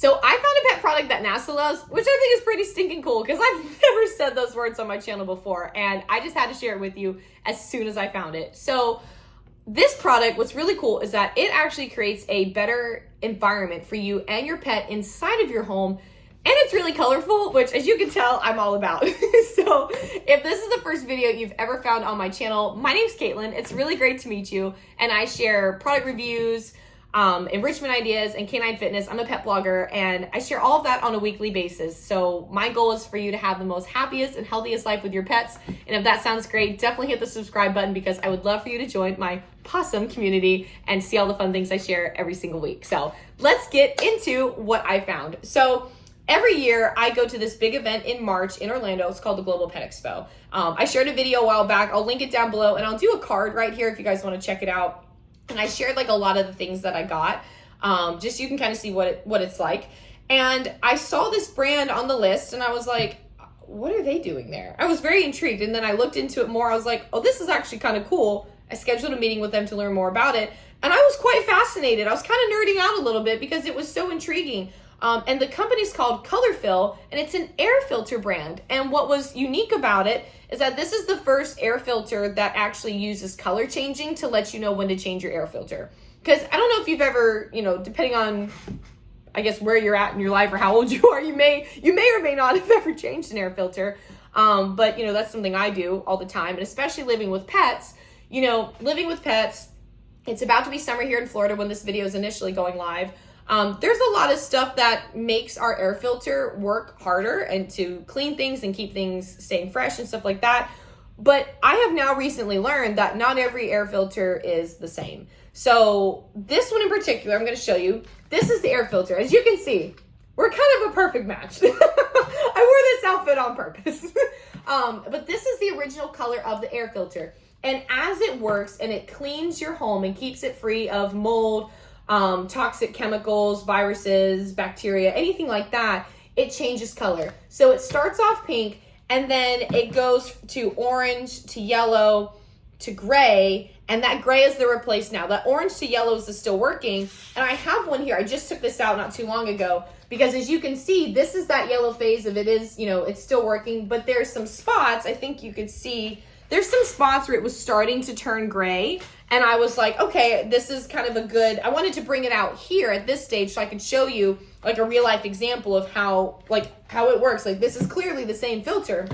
So I found a pet product that NASA loves, which I think is pretty stinking cool because I've never said those words on my channel before, and I just had to share it with you as soon as I found it. So this product, what's really cool is that it actually creates a better environment for you and your pet inside of your home. And it's really colorful, which as you can tell, I'm all about. So if this is the first video you've ever found on my channel, my name's Caitlin. It's really great to meet you. And I share product reviews, enrichment ideas, and canine fitness. I'm a pet blogger, and I share all of that on a weekly basis. So my goal is for you to have the most happiest and healthiest life with your pets. And if that sounds great, definitely hit the subscribe button because I would love for you to join my possum community and see all the fun things I share every single week. So let's get into what I found. So every year I go to this big event in March in Orlando. It's called the Global Pet Expo. I shared a video a while back. I'll link it down below, and I'll do a card right here if you guys want to check it out. And I shared like a lot of the things that I got, just so you can kind of see what it's like. And I saw this brand on the list and I was like, what are they doing there? I was very intrigued. And then I looked into it more. I was like, oh, this is actually kind of cool. I scheduled a meeting with them to learn more about it. And I was quite fascinated. I was kind of nerding out a little bit because it was so intriguing. And the company's called Colorfil, and it's an air filter brand. And what was unique about it is that this is the first air filter that actually uses color changing to let you know when to change your air filter. Because I don't know if you've ever, depending on, I guess, where you're at in your life or how old you are, you may or may not have ever changed an air filter. But that's something I do all the time. And especially living with pets, it's about to be summer here in Florida when this video is initially going live. There's a lot of stuff that makes our air filter work harder and to clean things and keep things staying fresh and stuff like that. But I have now recently learned that not every air filter is the same. So this one in particular, I'm going to show you. This is the air filter. As you can see, we're kind of a perfect match. I wore this outfit on purpose. But this is the original color of the air filter. And as it works and it cleans your home and keeps it free of mold, toxic chemicals, viruses, bacteria, anything like that, it changes color. So it starts off pink and then it goes to orange, to yellow, to gray, and that gray is the replace now. That orange to yellow is still working, and I have one here. I just took this out not too long ago because as you can see, this is that yellow phase of it is, it's still working, but there's some spots, I think you could see, there's some spots where it was starting to turn gray. And I was like, okay, this is kind of I wanted to bring it out here at this stage so I could show you like a real life example of how it works. Like this is clearly the same filter.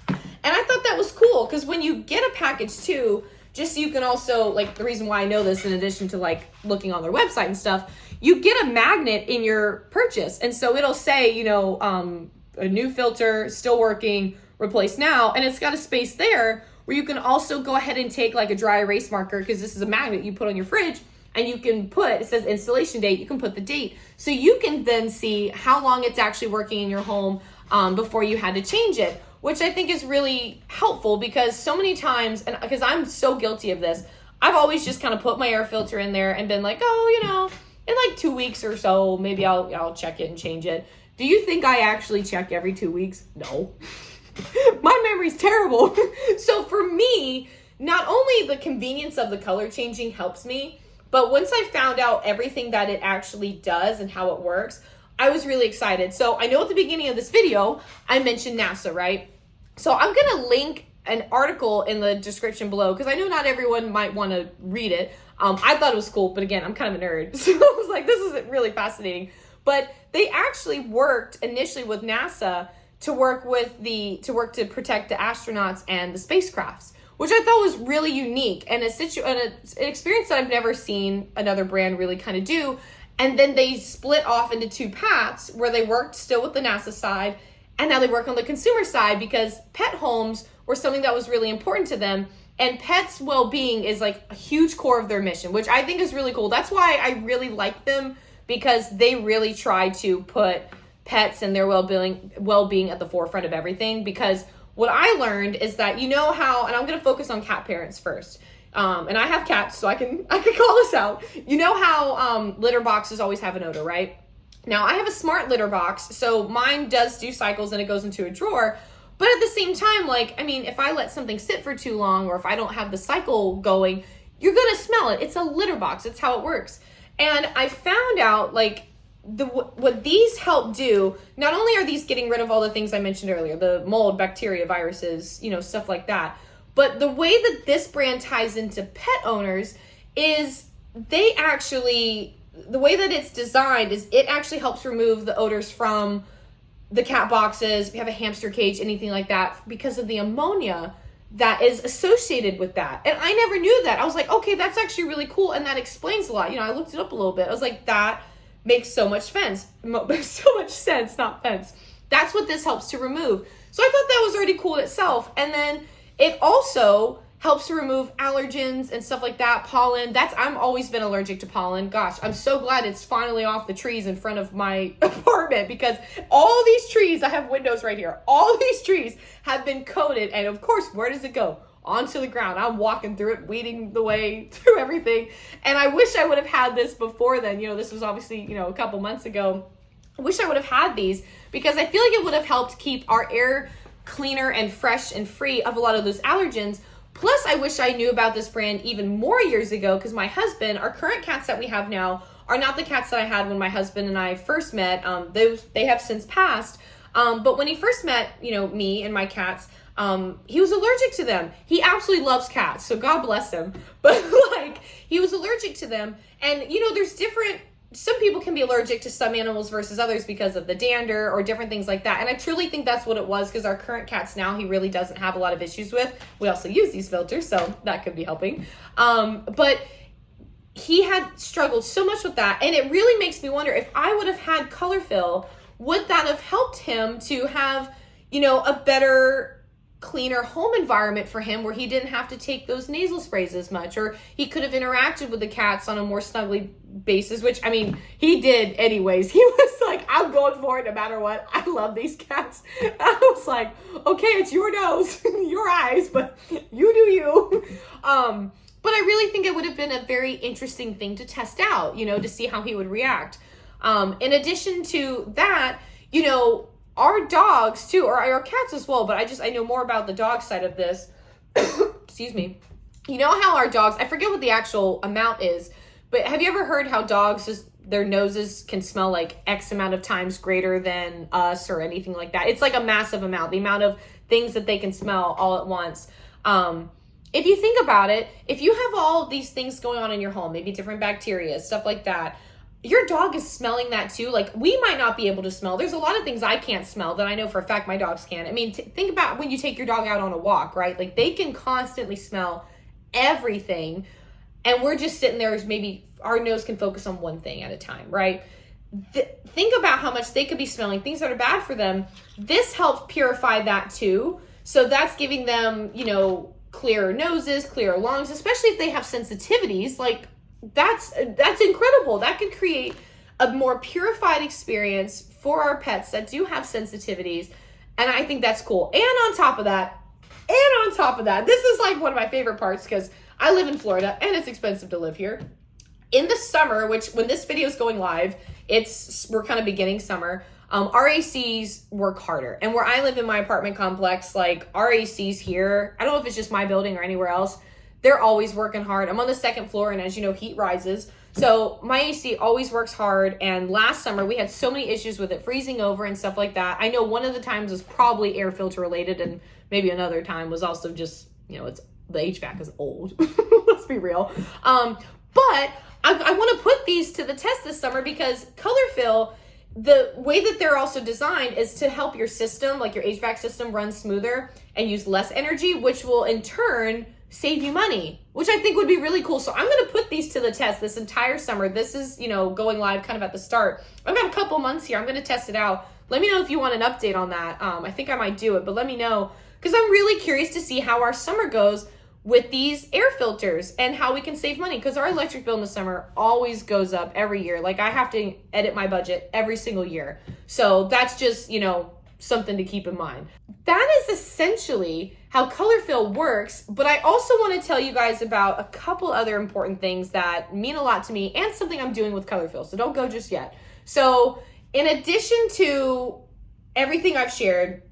And I thought that was cool because when you get a package too, just so you can also, like the reason why I know this in addition to like looking on their website and stuff, you get a magnet in your purchase. And so it'll say, a new filter, still working, replace now. And it's got a space there where you can also go ahead and take like a dry erase marker, because this is a magnet you put on your fridge, and you can it says installation date, you can put the date. So you can then see how long it's actually working in your home before you had to change it, which I think is really helpful because so many times, and because I'm so guilty of this, I've always just kind of put my air filter in there and been like, oh, in like 2 weeks or so, maybe I'll check it and change it. Do you think I actually check every 2 weeks? No. My memory's terrible. So for me, not only the convenience of the color changing helps me, but once I found out everything that it actually does and how it works, I was really excited. So I know at the beginning of this video, I mentioned NASA, right? So I'm going to link an article in the description below because I know not everyone might want to read it. I thought it was cool, but again, I'm kind of a nerd. So I was like, this is really fascinating. But they actually worked initially with NASA to to protect the astronauts and the spacecrafts, which I thought was really unique and an experience that I've never seen another brand really kind of do. And then they split off into two paths where they worked still with the NASA side, and now they work on the consumer side because pet homes were something that was really important to them. And pets' well-being is like a huge core of their mission, which I think is really cool. That's why I really like them, because they really try to put pets and their well-being at the forefront of everything. Because what I learned is that, how, and I'm going to focus on cat parents first. And I have cats, so I can call this out. You know how litter boxes always have an odor, right? Now I have a smart litter box, so mine does do cycles and it goes into a drawer. But at the same time, if I let something sit for too long, or if I don't have the cycle going, you're going to smell it. It's a litter box. It's how it works. And I found out, what these help do, not only are these getting rid of all the things I mentioned earlier, the mold, bacteria, viruses, stuff like that, but the way that this brand ties into pet owners is the way that it's designed is it actually helps remove the odors from the cat boxes. If you have a hamster cage, anything like that, because of the ammonia that is associated with that. And I never knew that. I was like, okay, that's actually really cool. And that explains a lot. I looked it up a little bit. I was like, that makes so much sense. Not fence. That's what this helps to remove. So I thought that was already cool in itself. And then it also helps to remove allergens and stuff like that, pollen. I'm always been allergic to pollen. Gosh, I'm so glad it's finally off the trees in front of my apartment, because all these trees, I have windows right here, all these trees have been coated. And of course, where does it go? Onto the ground. I'm walking through it, weeding the way through everything. And I wish I would have had this before then. This was obviously, a couple months ago. I wish I would have had these, because I feel like it would have helped keep our air cleaner and fresh and free of a lot of those allergens. Plus, I wish I knew about this brand even more years ago, because my husband, our current cats that we have now are not the cats that I had when my husband and I first met. They have since passed. But when he first met, me and my cats, he was allergic to them. He absolutely loves cats, so God bless him. But he was allergic to them. And, some people can be allergic to some animals versus others because of the dander or different things like that. And I truly think that's what it was, because our current cats now, he really doesn't have a lot of issues with. We also use these filters, so that could be helping. But he had struggled so much with that. And it really makes me wonder, if I would have had Colorfil, would that have helped him to have, a better, cleaner home environment for him, where he didn't have to take those nasal sprays as much, or he could have interacted with the cats on a more snuggly basis, which he did anyways. He was like, I'm going for it no matter what. I love these cats. I was like, okay, it's your nose, your eyes, but you do you. But I really think it would have been a very interesting thing to test out, to see how he would react. In addition to that, our dogs too, or our cats as well, but I know more about the dog side of this. Excuse me. How our dogs, I forget what the actual amount is, but have you ever heard how dogs, their noses can smell like X amount of times greater than us or anything like that? It's like a massive amount, the amount of things that they can smell all at once. If you think about it, if you have all these things going on in your home, maybe different bacteria, stuff like that, your dog is smelling that too. We might not be able to smell. There's a lot of things I can't smell that I know for a fact my dogs can. Think about when you take your dog out on a walk, right? They can constantly smell everything. And we're just sitting there, maybe our nose can focus on one thing at a time, right? Think about how much they could be smelling things that are bad for them. This helps purify that too. So that's giving them, clearer noses, clearer lungs, especially if they have sensitivities. That's incredible. That can create a more purified experience for our pets that do have sensitivities. And I think that's cool. And on top of that, this is one of my favorite parts, because I live in Florida and it's expensive to live here. In the summer, which when this video is going live, we're kind of beginning summer. Our ACs work harder. And where I live in my apartment complex, our ACs here, I don't know if it's just my building or anywhere else, they're always working hard. I'm on the second floor, and as you know, heat rises. So my AC always works hard. And last summer, we had so many issues with it freezing over and stuff like that. I know one of the times was probably air filter related, and maybe another time was also just, it's the HVAC is old. Let's be real. But I want to put these to the test this summer, because Colorfil, the way that they're also designed is to help your system, your HVAC system, run smoother and use less energy, which will in turn save you money, which I think would be really cool. So I'm going to put these to the test this entire summer. This is, going live kind of at the start. I've got a couple months here. I'm going to test it out. Let me know if you want an update on that. I think I might do it, but let me know, because I'm really curious to see how our summer goes with these air filters and how we can save money, because our electric bill in the summer always goes up every year. I have to edit my budget every single year. So that's just, something to keep in mind. That is essentially how Colorfil works, but I also want to tell you guys about a couple other important things that mean a lot to me and something I'm doing with Colorfil, so don't go just yet. So in addition to everything I've shared,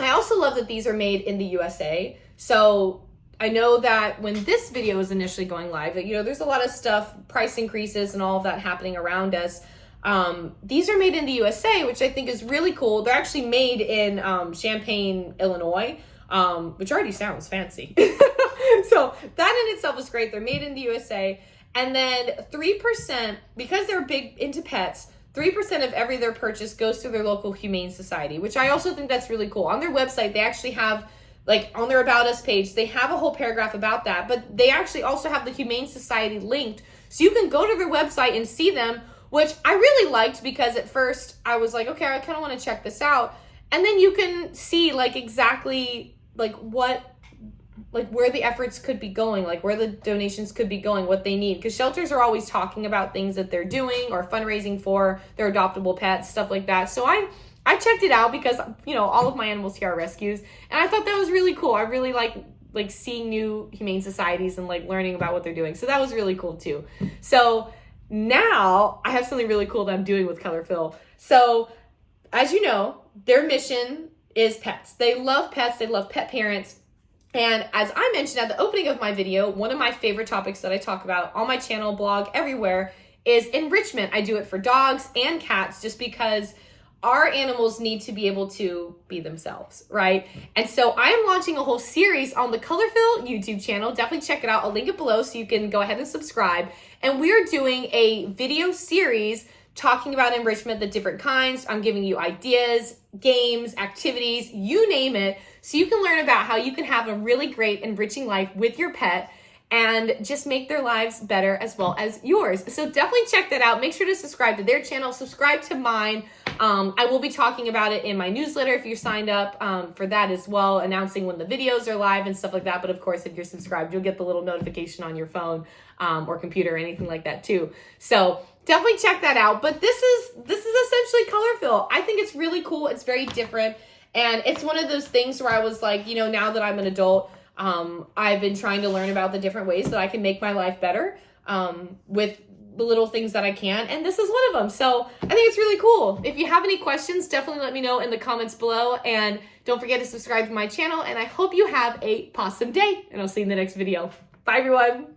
I also love that these are made in the USA. So I know that when this video was initially going live, there's a lot of stuff, price increases and all of that happening around us. These are made in the USA, which I think is really cool. They're actually made in Champaign, Illinois, which already sounds fancy. So that in itself is great. They're made in the USA. And then 3%, because they're big into pets, 3% of every their purchase goes to their local humane society, which I also think that's really cool. On their website, they actually have, like on their About Us page, they have a whole paragraph about that, but they actually also have the Humane Society linked. So you can go to their website and see them, which I really liked, because at first I was like, okay, I kind of want to check this out. And then you can see like exactly like what, like where the efforts could be going, like where the donations could be going, what they need. Because shelters are always talking about things that they're doing or fundraising for their adoptable pets, stuff like that. So I checked it out because, you know, all of my animals here are rescues. And I thought that was really cool. I really like seeing new humane societies and like learning about what they're doing. So that was really cool too. So now I have something really cool that I'm doing with Colorfil. So as you know, their mission is pets. They love pets. They love pet parents. And as I mentioned at the opening of my video, one of my favorite topics that I talk about on my channel, blog, everywhere is enrichment. I do it for dogs and cats just because our animals need to be able to be themselves, right? And so I am launching a whole series on the Colorfil YouTube channel. Definitely check it out. I'll link it below so you can go ahead and subscribe. And we're doing a video series talking about enrichment, the different kinds. I'm giving you ideas, games, activities, you name it, so you can learn about how you can have a really great enriching life with your pet and just make their lives better as well as yours. So definitely check that out. Make sure to subscribe to their channel, subscribe to mine. I will be talking about it in my newsletter if you're signed up for that as well, announcing when the videos are live and stuff like that. But of course, if you're subscribed, you'll get the little notification on your phone or computer or anything like that too. So definitely check that out. But this is essentially Colorfil. I think it's really cool. It's very different. And it's one of those things where I was like, you know, now that I'm an adult, I've been trying to learn about the different ways that I can make my life better with the little things that I can. And this is one of them. So I think it's really cool. If you have any questions, definitely let me know in the comments below. And don't forget to subscribe to my channel. And I hope you have a awesome day. And I'll see you in the next video. Bye, everyone.